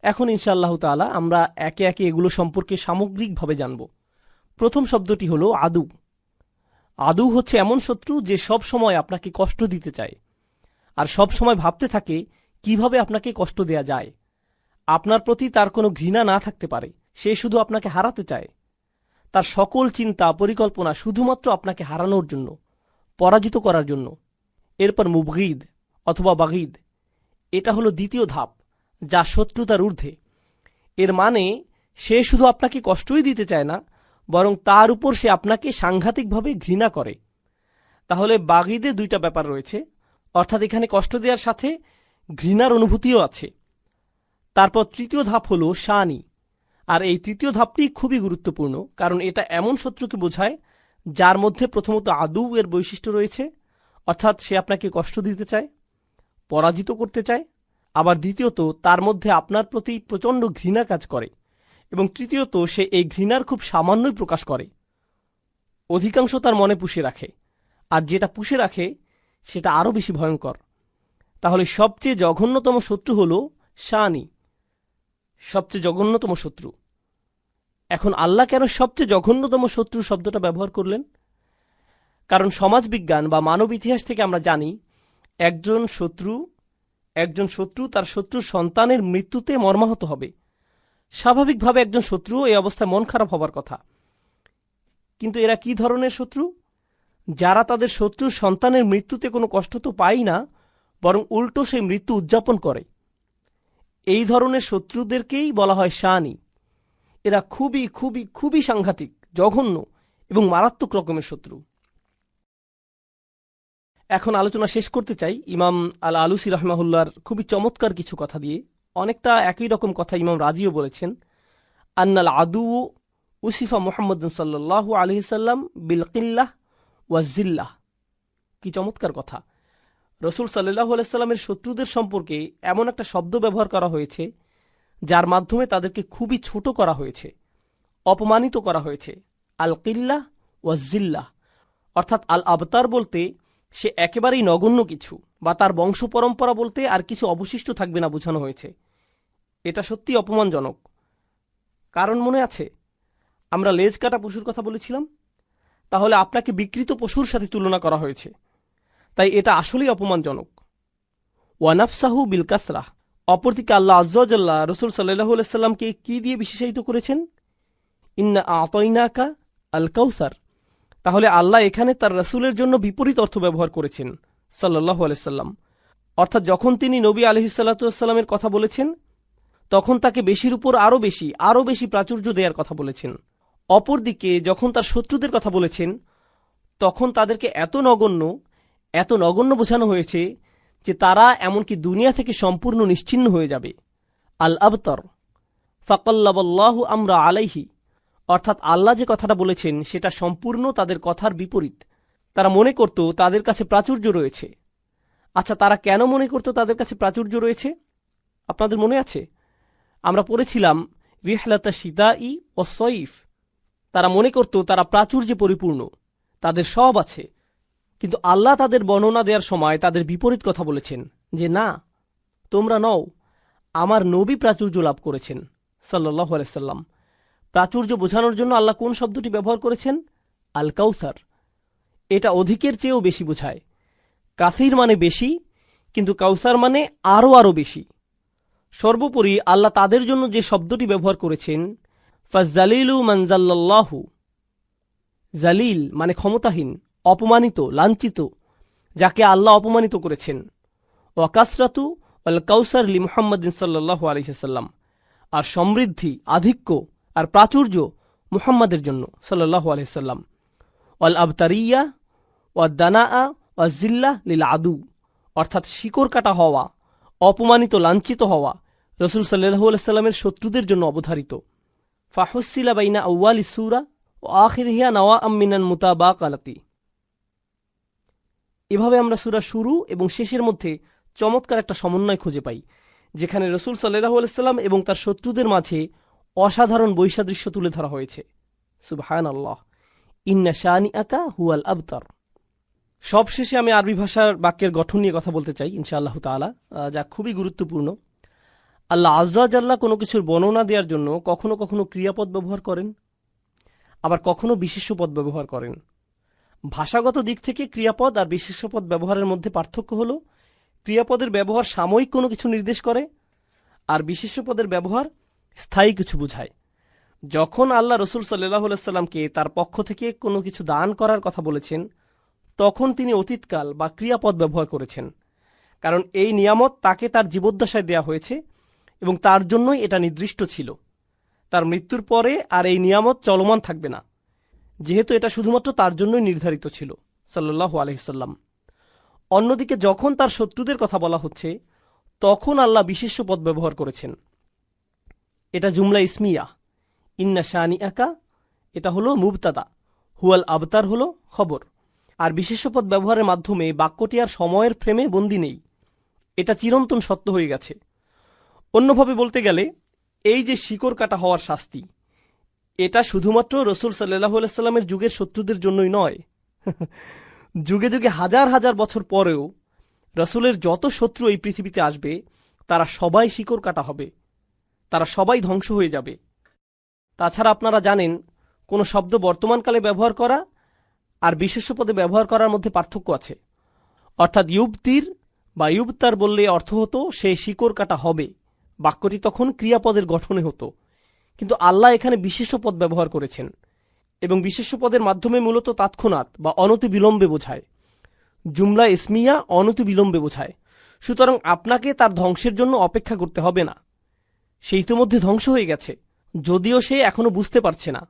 এখন ইনশাআল্লাহ তাআলা আমরা একে একে এগুলো সম্পর্কে সামগ্রিকভাবে জানব। প্রথম শব্দটি হলো আদু। আদু হচ্ছে এমন শত্রু যে সব সময় আপনাকে কষ্ট দিতে চায় আর সব সময় ভাবতে থাকে কিভাবে আপনাকে কষ্ট দেয়া যায়। আপনার প্রতি তার কোনো ঘৃণা না থাকতে পারে, সে শুধু আপনাকে হারাতে চায়। তার সকল চিন্তা পরিকল্পনা শুধুমাত্র আপনাকে হারানোর জন্য, পরাজিত করার জন্য। এরপর মুবগিদ অথবা বাগিদ, এটা হলো দ্বিতীয় ধাপ, যা শত্রুতার ঊর্ধ্বে। এর মানে সে শুধু আপনাকে কষ্টই দিতে চায় না, বরং তার উপর সে আপনাকে সাংঘাতিকভাবে ঘৃণা করে। তাহলে বাগিদে দুইটা ব্যাপার রয়েছে, অর্থাৎ এখানে কষ্ট দেওয়ার সাথে ঘৃণার অনুভূতিও আছে। তারপর তৃতীয় ধাপ হলো শানি, আর এই তৃতীয় ধাপটি খুবই গুরুত্বপূর্ণ, কারণ এটা এমন শত্রুকে বোঝায় যার মধ্যে প্রথমত আদু এর বৈশিষ্ট্য রয়েছে, অর্থাৎ সে আপনাকে কষ্ট দিতে চায়, পরাজিত করতে চায়। আবার দ্বিতীয়ত তার মধ্যে আপনার প্রতি প্রচণ্ড ঘৃণা কাজ করে, এবং তৃতীয়ত সে এই ঘৃণার খুব সামান্যই প্রকাশ করে, অধিকাংশ তার মনে পুষে রাখে। আর যেটা পুষে রাখে সেটা আরও বেশি ভয়ঙ্কর। তাহলে সবচেয়ে জঘন্যতম শত্রু হল শানি, সবচেয়ে জঘন্যতম শত্রু। এখন আল্লাহ কেন সবচেয়ে জঘন্যতম শত্রু শব্দটা ব্যবহার করলেন? কারণ সমাজবিজ্ঞান বা মানব ইতিহাস থেকে আমরা জানি একজন শত্রু তার শত্রুর সন্তানের মৃত্যুতে মর্মাহত হবে। স্বাভাবিকভাবে একজন শত্রু এই অবস্থায় মন খারাপ হবার কথা। কিন্তু এরা কি ধরনের শত্রু? যারা তাদের শত্রুর সন্তানের মৃত্যুতে কোনো কষ্ট তো পায় না, বরং উল্টো সেই মৃত্যু উদযাপন করে। এই ধরনের শত্রুদেরকেই বলা হয় শানি। এরা খুবই খুবই খুবই সাংঘাতিক, জঘন্য এবং মারাত্মক রকমের শত্রু। এখন আলোচনা শেষ করতে চাই ইমাম আল আলুসি রাহমাহুল্লাহর খুবই চমৎকার কিছু কথা দিয়ে। অনেকটা একই রকম কথা ইমাম রাজিও বলেছেন। আন্নাল আদু উসিফা মুহাম্মদ সাল্লাল্লাহু আলাইহি সাল্লাম বিল কিল্লাহ ওয়া জিল্লাহ। কি চমৎকার কথা! রসুল সাল্লাল্লাহু আলাইহি সাল্লামের শত্রুদের সম্পর্কে এমন একটা শব্দ ব্যবহার করা হয়েছে যার মাধ্যমে তাদেরকে খুবই ছোট করা হয়েছে, অপমানিত করা হয়েছে। আল কিল্লাহ ওয়া জিল্লাহ, অর্থাৎ আল আবতার বলতে সে একেবারেই নগণ্য কিছু, বা তার বংশ পরম্পরা বলতে আর কিছু অবশিষ্ট থাকবে না বোঝানো হয়েছে। এটা সত্যি অপমানজনক। কারণ মনে আছে আমরা লেজ কাটা পশুর কথা বলেছিলাম? তাহলে আপনাকে বিকৃত পশুর সাথে তুলনা করা হয়েছে, তাই এটা আসলেই অপমানজনক। ওয়ানাফসাহু বিল কাসরাহ, অপরদিকে আল্লাহ আয্যা ওয়া জাল্লা রাসূল সাল্লাল্লাহু আলাইহি সাল্লামকে কি দিয়ে বিশেষায়িত করেছেন? ইন্না আ'তাইনাকা আল কাউসার। তাহলে আল্লাহ এখানে তার রাসূলের জন্য বিপরীত অর্থ ব্যবহার করেছেন সাল্লাল্লাহু আলাইহি সাল্লাম। অর্থাৎ যখন তিনি নবী আলাইহিস সালাতু ওয়াস সালামের কথা বলেছেন, তখন তাকে বেশির উপর আরও বেশি প্রাচুর্য দেওয়ার কথা বলেছেন। অপরদিকে যখন তার শত্রুদের কথা বলেছেন, তখন তাদেরকে এত নগণ্য বোঝানো হয়েছে যে তারা এমনকি দুনিয়া থেকে সম্পূর্ণ নিশ্চিহ্ন হয়ে যাবে। আল আবতার ফাকাল্লাবাল্লাহু আমরা আলাইহি, অর্থাৎ আল্লাহ যে কথাটা বলেছেন সেটা সম্পূর্ণ তাদের কথার বিপরীত। তারা মনে করত তাদের কাছে প্রাচুর্য রয়েছে। আচ্ছা, তারা কেন মনে করত তাদের কাছে প্রাচুর্য রয়েছে? আপনাদের মনে আছে আমরা পড়েছিলাম রিহলাতা শিতাই ও সইফ। তারা মনে করত তারা প্রাচুর্যে পরিপূর্ণ, তাদের সব আছে। কিন্তু আল্লাহ তাদের বর্ণনা দেওয়ার সময় তাদের বিপরীত কথা বলেছেন যে না, তোমরা নও, আমার নবী প্রাচুর্য লাভ করেছেন সাল্লাল্লাহু আলাইহি সাল্লাম। প্রাচুর্য বোঝানোর জন্য আল্লাহ কোন শব্দটি ব্যবহার করেছেন? আল কাউসার। এটা অধিকের চেয়েও বেশি বোঝায়। কাসির মানে বেশি, কিন্তু কাউসার মানে আরও বেশি। সর্বোপরি আল্লাহ তাদের জন্য যে শব্দটি ব্যবহার করেছেন ফাজ্জালিলু মান জাল্লাল্লাহু, জালিল মানে ক্ষমতাহীন, অপমানিত, লাঞ্ছিত, যাকে আল্লাহ অপমানিত করেছেন। ওয়া কাসরাতু ওয়াল কাউসার লি মুহাম্মাদিন সাল্লাল্লাহু আলাইহি সাল্লাম, আর সমৃদ্ধি, আধিক্য আর প্রাচুর্য মুহাম্মাদের জন্য সাল্লাল্লাহু আলাইহি সাল্লাম। ওয়াল আবতারিয়া ওয়া দানাআ ওয়া জিল্লাহ লিল আদু, অর্থাৎ শিকড় কাটা হওয়া, অপমানিত, লাঞ্ছিত হওয়া রাসূল সাল্লাল্লাহু আলাইহি সাল্লামের শত্রুদের জন্য অবধারিত। ফাহুসিলা বাইনা আউয়ালি সূরা ওয়া আখিরিহা নাওয়াআম মিনাল মুতাবাকালাতি। এভাবে আমরা সূরা শুরু এবং শেষের মধ্যে চমৎকার একটা সমন্বয় খুঁজে পাই, যেখানে রাসূল সাল্লাল্লাহু আলাইহি সাল্লাম এবং তার শত্রুদের মাঝে অসাধারণ বৈসাদৃশ্য তুলে ধরা হয়েছে। সুবহানাল্লাহ। ইন্না শানিআকা হুয়াল আবতার। সবশেষে আমি আরবি ভাষার বাক্যের গঠন নিয়ে কথা বলতে চাই ইনশাআল্লাহ তাআলা, যা খুবই গুরুত্বপূর্ণ। আল্লাহ আজ্জা জাল্লা কোনো কিছুর বর্ণনা দেওয়ার জন্য কখনো কখনো ক্রিয়াপদ ব্যবহার করেন, আবার কখনো বিশেষ্য পদ ব্যবহার করেন। ভাষাগত দিক থেকে ক্রিয়াপদ আর বিশেষ্য পদ ব্যবহারের মধ্যে পার্থক্য হল ক্রিয়াপদের ব্যবহার সাময়িক কোনো কিছু নির্দেশ করে, আর বিশেষ্য পদের ব্যবহার স্থায়ী কিছু বোঝায়। যখন আল্লাহ রসুল সাল্লাল্লাহু আলাইহি সাল্লামকে তার পক্ষ থেকে কোনো কিছু দান করার কথা বলেছেন, তখন তিনি অতীতকাল বা ক্রিয়াপদ ব্যবহার করেছেন, কারণ এই নিয়ামত তাকে তার জীবদ্দশায় দেয়া হয়েছে এবং তার জন্যই এটা নির্দিষ্ট ছিল। তার মৃত্যুর পরে আর এই নিয়ামত চলমান থাকবে না, যেহেতু এটা শুধুমাত্র তার জন্যই নির্ধারিত ছিল সাল্লাল্লাহু আলাইহি সাল্লাম। অন্যদিকে যখন তার শত্রুদের কথা বলা হচ্ছে, তখন আল্লাহ বিশেষ্য পদ ব্যবহার করেছেন। এটা জুমলা ইসমিয়া, ইন্না শানি আকা এটা হলো মুবতাদা, হুয়াল আবতার হলো খবর। আর বিশেষ্য পদ ব্যবহারের মাধ্যমে বাক্যটি আর সময়ের ফ্রেমে বন্দী নেই, এটা চিরন্তন সত্য হয়ে গেছে। অন্যভাবে বলতে গেলে এই যে শিকড় কাটা হওয়ার শাস্তি, এটা শুধুমাত্র রসুল সাল্লাল্লাহু আলাইহি সাল্লামের যুগের শত্রুদের জন্যই নয়। যুগে যুগে হাজার হাজার বছর পরেও রসুলের যত শত্রু এই পৃথিবীতে আসবে, তারা সবাই শিকড় কাটা হবে, তারা সবাই ধ্বংস হয়ে যাবে। তাছাড়া আপনারা জানেন, কোনো শব্দ বর্তমানকালে ব্যবহার করা আর বিশেষ্য পদে ব্যবহার করার মধ্যে পার্থক্য আছে। অর্থাৎ ইউবতির বা ইউবতার বললে অর্থ হতো সে শিকড় কাটা হবে, বাক্যটি তখন ক্রিয়াপদের গঠনে হতো। কিন্তু আল্লাহ এখানে বিশেষ্য পদ ব্যবহার করেছেন, এবং বিশেষ্য পদের মাধ্যমে মূলত তৎক্ষণাৎ বা অনতিবিলম্বে বোঝায়। জুমলা ইসমিয়া অনতিবিলম্বে বোঝায়। সুতরাং আপনাকে তার ধ্বংসের জন্য অপেক্ষা করতে হবে না, সে ইতিমধ্যে ধ্বংস হয়ে গেছে, যদিও সে এখনো বুঝতে পারছে না।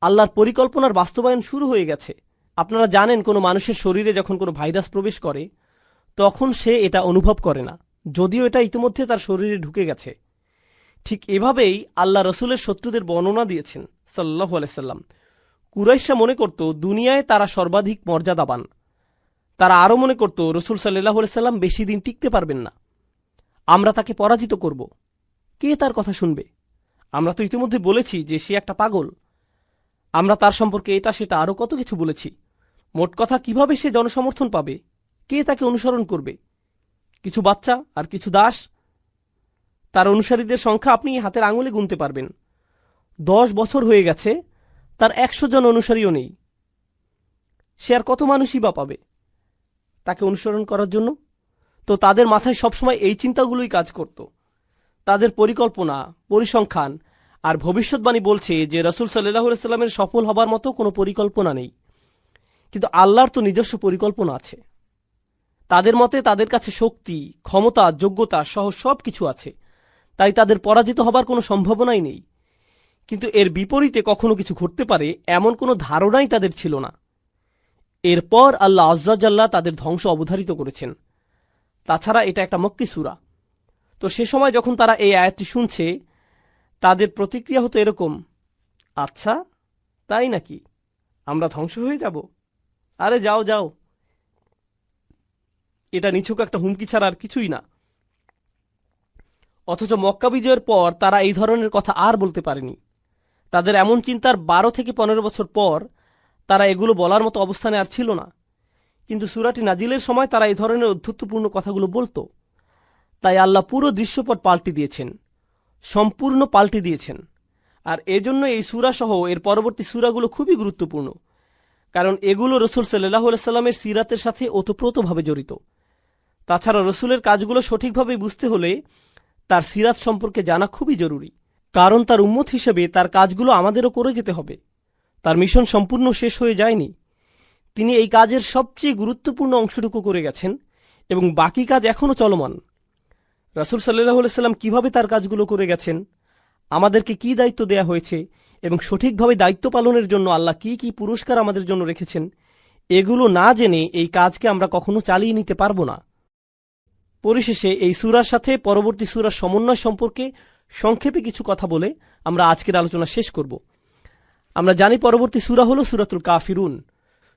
আল্লাহর পরিকল্পনার বাস্তবায়ন শুরু হয়ে গেছে। আপনারা জানেন, কোনো মানুষের শরীরে যখন কোনো ভাইরাস প্রবেশ করে, তখন সে এটা অনুভব করে না, যদিও এটা ইতিমধ্যে তার শরীরে ঢুকে গেছে। ঠিক এভাবেই আল্লাহ রসুলের শত্রুদের বর্ণনা দিয়েছেন সাল্লাল্লাহু আলাইহি সাল্লাম। কুরাইশরা মনে করত দুনিয়ায় তারা সর্বাধিক মর্যাদাবান। তারা আরও মনে করত রসুল সাল্লাল্লাহু আলাইহি সাল্লাম বেশি দিন টিকতে পারবেন না, আমরা তাকে পরাজিত করব। কে তার কথা শুনবে? আমরা তো ইতিমধ্যে বলেছি যে সে একটা পাগল। আমরা তার সম্পর্কে এটা সেটা আরও কত কিছু বলেছি। মোট কথা, কিভাবে সে জনসমর্থন পাবে? কে তাকে অনুসরণ করবে? কিছু বাচ্চা আর কিছু দাস। তার অনুসারীদের সংখ্যা আপনি হাতের আঙুলে গুনতে পারবেন। 10 বছর হয়ে গেছে, তার 100 জন অনুসারীও নেই। সে আর কত মানুষই বা পাবে তাকে অনুসরণ করার জন্য? তো তাদের মাথায় সবসময় এই চিন্তাগুলোই কাজ করত। তাদের পরিকল্পনা, পরিসংখ্যান আর ভবিষ্যৎবাণী বলছে যে রাসূল সাল্লাল্লাহু আলাইহি সাল্লামের সফল হবার মতো কোনো পরিকল্পনা নেই। কিন্তু আল্লাহর তো নিজস্ব পরিকল্পনা আছে। তাদের মতে তাদের কাছে শক্তি, ক্ষমতা, যোগ্যতা সহ সব কিছু আছে, তাই তাদের পরাজিত হবার কোনো সম্ভাবনাই নেই। কিন্তু এর বিপরীতে কখনো কিছু ঘটতে পারে এমন কোনো ধারণাই তাদের ছিল না। এরপর আল্লাহ আজ্জা জাল্লা তাদের ধ্বংস অবধারিত করেছেন। তাছাড়া এটা একটা মক্কি সূরা। তো সে সময় যখন তারা এই আয়াতটি শুনছে, তাদের প্রতিক্রিয়া হতো এরকম, আচ্ছা তাই নাকি, আমরা ধ্বংস হয়ে যাব? আরে যাও যাও, এটা নিছক একটা হুমকি ছাড়া আর কিছুই না। অথচ মক্কা বিজয়ের পর তারা এই ধরনের কথা আর বলতে পারেনি। তাদের এমন চিন্তার 12 থেকে 15 বছর পর তারা এগুলো বলার মতো অবস্থানে আর ছিল না। কিন্তু সূরাটি নাজিলের সময় তারা এই ধরনের অধ্যত্বপূর্ণ কথাগুলো বলতো। তাই আল্লাহ পুরো দৃশ্যপট পাল্টে দিয়েছেন, সম্পূর্ণ পাল্টে দিয়েছেন। আর এজন্য এই সূরা সহ এর পরবর্তী সূরাগুলো খুবই গুরুত্বপূর্ণ, কারণ এগুলো রাসূল সাল্লাল্লাহু আলাইহি সাল্লামের সিরাতের সাথে ওতপ্রোতভাবে জড়িত। তাছাড়া রসুলের কাজগুলো সঠিকভাবে বুঝতে হলে তার সিরাত সম্পর্কে জানা খুবই জরুরি, কারণ তার উম্মত হিসেবে তার কাজগুলো আমাদেরও করে যেতে হবে। তার মিশন সম্পূর্ণ শেষ হয়ে যায়নি। তিনি এই কাজের সবচেয়ে গুরুত্বপূর্ণ অংশটুকু করে গেছেন এবং বাকি কাজ এখনও চলমান। রাসূল সাল্লাল্লাহু আলাইহি সাল্লাম কিভাবে তার কাজগুলো করে গেছেন, আমাদেরকে কি দায়িত্ব দেয়া হয়েছে এবং সঠিকভাবে দায়িত্ব পালনের জন্য আল্লাহ কি কি পুরস্কার আমাদের জন্য রেখেছেন, এগুলো না জেনে এই কাজকে আমরা কখনো চালিয়ে নিতে পারবো না। পরিশেষে এই সূরার সাথে পরবর্তী সূরার সমন্বয় সম্পর্কে সংক্ষেপে কিছু কথা বলে আমরা আজকের আলোচনা শেষ করব। আমরা জানি পরবর্তী সূরা হল সূরাতুল কাফিরুন।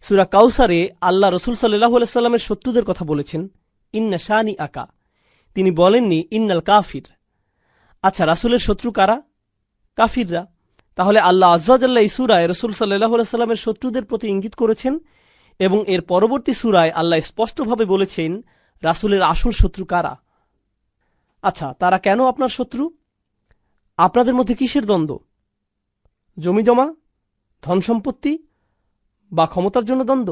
সূরা কাউসারে আল্লাহ রাসূল সাল্লাল্লাহু আলাইহি সাল্লামের শত্রুদের কথা বলেছেন, ইন্না শানি আকা। তিনি বলেননি ইন্নাল কাফির। আচ্ছা, রাসূলের শত্রু কারা? কাফিররা। তাহলে আল্লাহ আজ্জা ওয়া জাল্লা এই সূরায় রাসূল সাল্লাল্লাহু আলাইহি সাল্লামের শত্রুদের প্রতি ইঙ্গিত করেছেন এবং এর পরবর্তী সূরায় আল্লাহ স্পষ্টভাবে বলেছেন রাসূলের আসল শত্রু কারা। আচ্ছা, তারা কেন আপনার শত্রু? আপনাদের মধ্যে কিসের দ্বন্দ্ব? জমি জমা, ধন সম্পত্তি বা ক্ষমতার জন্য দ্বন্দ্ব?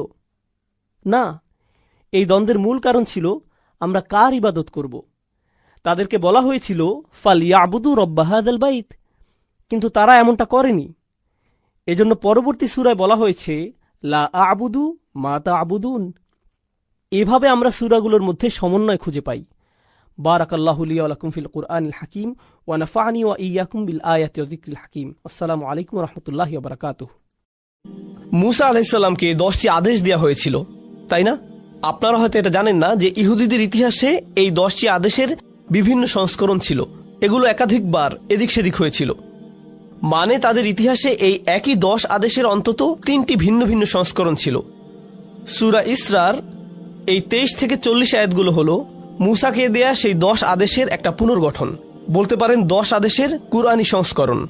না, এই দ্বন্দ্বের মূল কারণ ছিল আমরা কার ইবাদত করব। তাদেরকে বলা হয়েছিল ফালিয়াবুদু রব্বা হাযাল বাইত, কিন্তু তারা এমনটা করেনি। এজন্য পরবর্তী সূরায় বলা হয়েছে লা আ'বুদু মা তা'বুদুন। এভাবে আমরা সূরাগুলোর মধ্যে সমন্বয় খুঁজে পাই। বারাকাল্লাহু লি ওয়া লাকুম ফিল কুরআনিল হাকিম ওয়া নাফা'নি ওয়া ইয়্যাকুম বিল আয়াতি ওয়া যিকরিল হাকিম। আসসালামু আলাইকুম ওয়া রাহমাতুল্লাহি ওয়া বারাকাতুহু। মুসা আলাইহিস সালামকে 10টি আদেশ দেওয়া হয়েছিল, তাই না? আপনারা হয়তো এটা জানেন না যে ইহুদিদের ইতিহাসে এই 10টি আদেশের বিভিন্ন সংস্করণ ছিল। এগুলো একাধিকবার এদিক সেদিক হয়েছিল। মানে তাদের ইতিহাসে এই একই 10 আদেশের অন্তত 3টি ভিন্ন ভিন্ন সংস্করণ ছিল। সূরা ইসরার এই 23 থেকে 40 আয়াতগুলো হলো মুসাকে দেয়া সেই 10 আদেশের একটা পুনর্গঠন, বলতে পারেন 10 আদেশের কুরআনী সংস্করণ।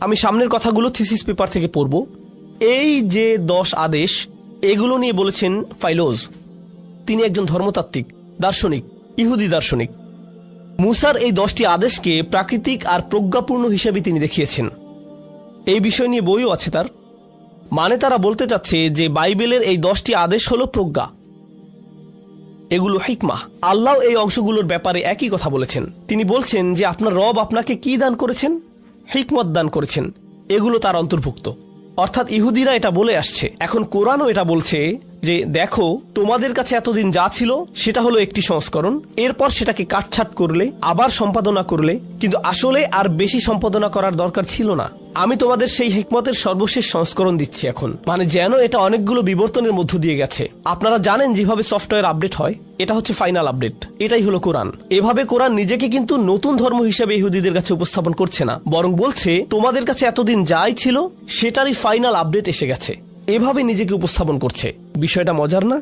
আমি সামনের কথাগুলো থিসিস পেপার থেকে পড়ব। এই যে 10 আদেশ, এগুলো নিয়ে বলেছেন ফাইলোজ। তিনি একজন ধর্মতাত্ত্বিক, দার্শনিক, ইহুদি দার্শনিক। মুসার এই 10টি আদেশকে প্রাকৃতিক আর প্রজ্ঞাপূর্ণ হিসেবে তিনি দেখিয়েছেন। এই বিষয় নিয়ে বইও আছে তার। মানে তারা বলতে চাচ্ছে যে বাইবেলের এই 10টি আদেশ হলো প্রজ্ঞা, এগুলো হিকমাহ। আল্লাহ এই অংশগুলোর ব্যাপারে একই কথা বলেছেন। তিনি বলছেন যে আপনার রব আপনাকে কি দান করেছেন? হিকমত দান করেছেন। এগুলো তার অন্তর্ভুক্ত। অর্থাৎ ইহুদিরা এটা বলে আসছে, এখন কোরআনও এটা বলছে যে দেখো, তোমাদের কাছে এতদিন যা ছিল সেটা হলো একটি সংস্করণ, এরপর সেটাকে কাটছাট করলে, আবার সম্পাদনা করলে, কিন্তু আসলে আর বেশি সম্পাদনা করার দরকার ছিল না। আমি তোমাদের সেই হিকমতের সর্বশেষ সংস্করণ দিচ্ছি এখন। মানে যেন এটা অনেকগুলো বিবর্তনের মধ্য দিয়ে গেছে। আপনারা জানেন যেভাবে সফটওয়্যার আপডেট হয়, এটা হচ্ছে ফাইনাল আপডেট। এটাই হলো কোরআন। এভাবে কোরআন নিজেকে কিন্তু নতুন ধর্ম হিসেবে ইহুদিদের কাছে উপস্থাপন করছে না, বরং বলছে তোমাদের কাছে এতদিন যাই ছিল সেটারই ফাইনাল আপডেট এসে গেছে। এভাবে নিজেকে উপস্থাপন করছে। বিষয়টা মজার না?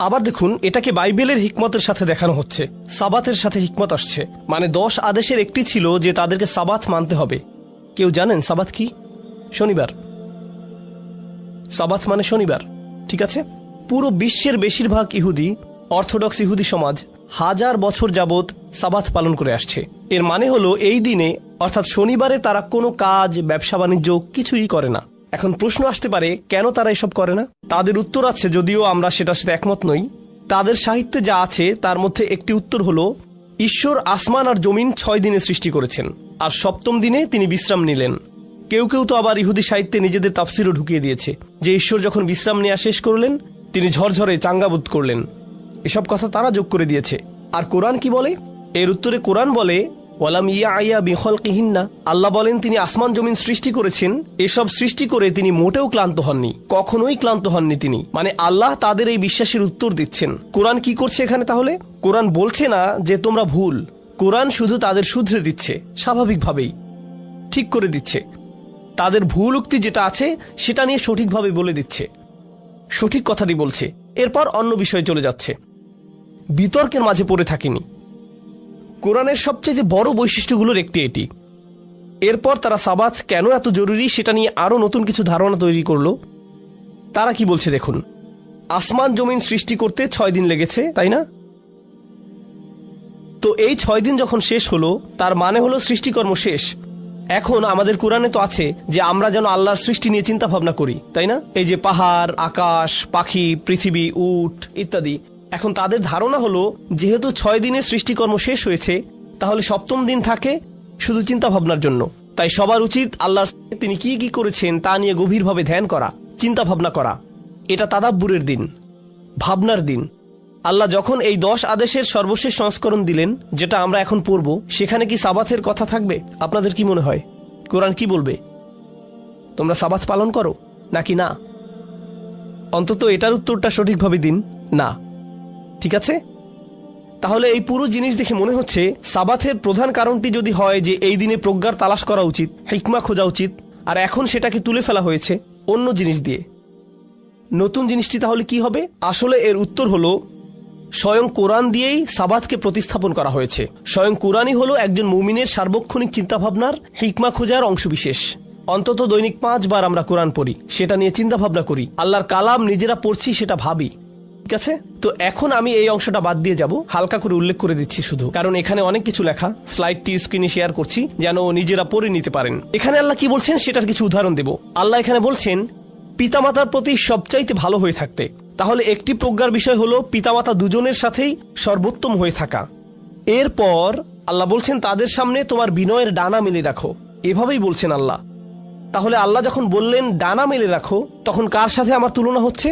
আবার দেখুন, এটাকে বাইবেলের হিকমতের সাথে দেখানো হচ্ছে। সাবাতের সাথে হিকমত আসছে। মানে 10 আদেশের একটি ছিল যে তাদেরকে সাবাত মানতে হবে। কেউ জানেন সাবাত কি? শনিবার। সাবাত মানে শনিবার, ঠিক আছে? পুরো বিশ্বের বেশিরভাগ ইহুদি, অর্থোডক্স ইহুদি সমাজ 1000 বছর যাবৎ সাবাত পালন করে আসছে। এর মানে হলো এই দিনে, অর্থাৎ শনিবারে তারা কোনো কাজ, ব্যবসা বাণিজ্য কিছুই করে না। এখন প্রশ্ন আসতে পারে, কেন তারা এসব করে না? তাদের উত্তর আছে, যদিও আমরা সেটার সাথে একমত নই। তাদের সাহিত্যে যা আছে তার মধ্যে একটি উত্তর হলো ঈশ্বর আসমান আর জমিন 6 দিনে সৃষ্টি করেছেন, আর 7ম দিনে তিনি বিশ্রাম নিলেন। কেউ কেউ তো আবার ইহুদি সাহিত্যে নিজেদের তাফসিরও ঢুকিয়ে দিয়েছে যে ঈশ্বর যখন বিশ্রাম নেওয়া শেষ করলেন, তিনি ঝরঝরে চাঙ্গাবোধ করলেন। এসব কথা তারা যোগ করে দিয়েছে। আর কোরআন কি বলে? এর উত্তরে কোরআন বলে ওয়ালাম ইয়াইয়া বিখলকিহিন্না, আল্লাহ বলেন তিনি আসমান জমিন সৃষ্টি করেছেন। এসব সৃষ্টি করে তিনি মোটেও ক্লান্ত হননি, কখনোই ক্লান্ত হননি তিনি। মানে আল্লাহ তাদের এই বিশ্বাসের উত্তর দিচ্ছেন। কোরআন কি করছে এখানে তাহলে? কোরআন বলছে না যে তোমরা ভুল, কোরআন শুধু তাদের শুধরে দিচ্ছে, স্বাভাবিকভাবেই ঠিক করে দিচ্ছে। তাদের ভুল উক্তি যেটা আছে সেটা নিয়ে সঠিকভাবে বলে দিচ্ছে, সঠিক কথাটি বলছে। এরপর অন্য বিষয়ে চলে যাচ্ছে, বিতর্কের মাঝে পড়ে থাকেনি। কোরআনের সবচেয়ে বড় বৈশিষ্ট্যগুলোর একটি এটি। এরপর তারা সাবাত কেন এত জরুরি সেটা নিয়ে আরো নতুন কিছু ধারণা তৈরি করলো। তারা কি বলছে দেখুন, আসমান জমিন সৃষ্টি করতে 6 দিন লেগেছে, তাই না? তো এই 6 দিন যখন শেষ হলো, তার মানে হলো সৃষ্টিকর্ম শেষ। এখন আমাদের কোরআনে তো আছে যে আমরা যেন আল্লাহর সৃষ্টি নিয়ে চিন্তা ভাবনা করি, তাই না? এই যে পাহাড়, আকাশ, পাখি, পৃথিবী, উট ইত্যাদি। এখন তাদের ধারণা হলো যেহেতু 6 দিনে সৃষ্টিকর্ম শেষ হয়েছে, তাহলে 7ম দিন থাকে শুধু চিন্তা ভাবনার জন্য। তাই সবার উচিত আল্লাহর তিনি কি কি করেছেন তা নিয়ে গভীরভাবে ধ্যান করা, চিন্তা ভাবনা করা। এটা তাদাব্বুরের দিন, ভাবনার দিন। আল্লাহ যখন এই 10 আদেশের সর্বশেষ সংস্করণ দিলেন, যেটা আমরা এখন পড়ব, সেখানে কি সাবাতের কথা থাকবে? আপনাদের কি মনে হয় কোরআন কি বলবে? তোমরা সাবাত পালন করো নাকি না? অন্তত এটার উত্তরটা সঠিকভাবে দিন, না। ঠিক আছে? তাহলে এই পুরো জিনিস দেখে মনে হচ্ছে সাবাতের প্রধান কারণটি যদি হয় যে এই দিনে প্রজ্ঞার তালাশ করা উচিত, হিকমা খোঁজা উচিত, আর এখন সেটাকে তুলে ফেলা হয়েছে অন্য জিনিস দিয়ে। নতুন জিনিসটি তাহলে কি হবে? আসলে এর উত্তর হলো স্বয়ং কোরআন দিয়েই সাবাতকে প্রতিস্থাপন করা হয়েছে। স্বয়ং কোরআনই হলো একজন মুমিনের সার্বক্ষণিক চিন্তাভাবনার, হিকমা খোঁজার অংশবিশেষ। অন্তত দৈনিক 5 বার আমরা কোরআন পড়ি, সেটা নিয়ে চিন্তা ভাবনা করি, আল্লাহর কালাম নিজেরা পড়ছি সেটা ভাবি। ঠিক আছে, তো এখন আমি এই অংশটা বাদ দিয়ে যাব, হালকা করে উল্লেখ করে দিচ্ছি শুধু, কারণ এখানে অনেক কিছু লেখা। স্লাইডটি স্ক্রিনে শেয়ার করছি যেন নিজেরা পড়ে নিতে পারেন। এখানে আল্লাহ কি বলছেন সেটার কিছু উদাহরণ দেব। আল্লাহ এখানে বলছেন পিতামাতার প্রতি সবচাইতে ভালো হয়ে থাকতে। তাহলে একটি প্রজ্ঞার বিষয় হলো পিতামাতা দুজনের সাথেই সর্বোত্তম হয়ে থাকা। এরপর আল্লাহ বলছেন তাদের সামনে তোমার বিনয়ের ডানা মেলে রাখো, এভাবেই বলছেন আল্লাহ। তাহলে আল্লাহ যখন বললেন ডানা মেলে রাখো, তখন কার সাথে আমার তুলনা হচ্ছে?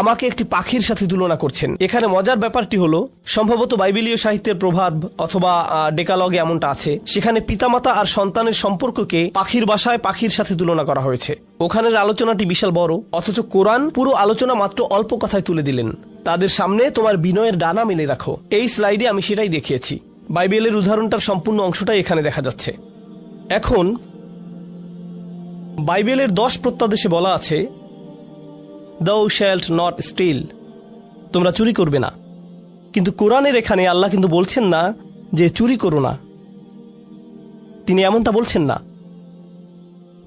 আমাকে একটি পাখির সাথে তুলনা করছেন। এখানে মজার ব্যাপারটি হলো, সম্ভবত বাইবেলীয় সাহিত্যের প্রভাব অথবা ডেকালগে এমনটা আছে, সেখানে পিতামাতা আর সন্তানের সম্পর্ককে পাখির বাসায় পাখির সাথে তুলনা করা হয়েছে। ওখানের আলোচনাটি বিশাল বড়, অথচ কোরআন পুরো আলোচনা মাত্র অল্প কথায় তুলে দিলেন। তাদের সামনে তোমার বিনয়ের ডানা মেলে রাখো। এই স্লাইডে আমি সেটাই দেখিয়েছি। বাইবেলের উদাহরণটার সম্পূর্ণ অংশটাই এখানে দেখা যাচ্ছে। এখন বাইবেলের 10 প্রত্যাদেশে বলা আছে thou shalt not steal, তোমরা চুরি করবে না। কিন্তু কোরআনের এখানে আল্লাহ কিন্তু বলছেন না যে চুরি করো না, তিনি এমনটা বলছেন না।